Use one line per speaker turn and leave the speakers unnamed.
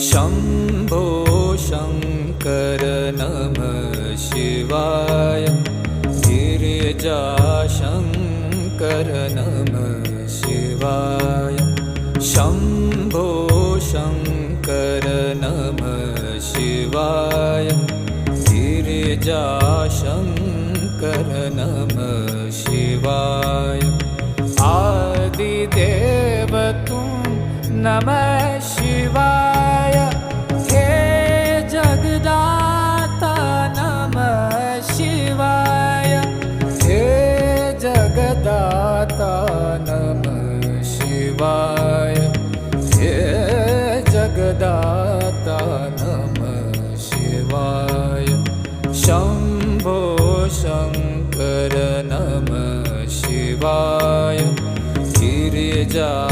शम्भो शङ्कर नमः शिवाय। गिरिजाशङ्कर नमः शिवाय। शम्भो शङ्कर नमः शिवाय। गिरिजाशङ्कर नमः शिवाय। आदिदेव तुम नमः शिवाय। हे जगदाता नमः शिवाय। हे जगदाता नमः शिवाय। हे जगदाता नमः शिवाय। शम्भो शङ्कर नमः शिवाय। गिरिजा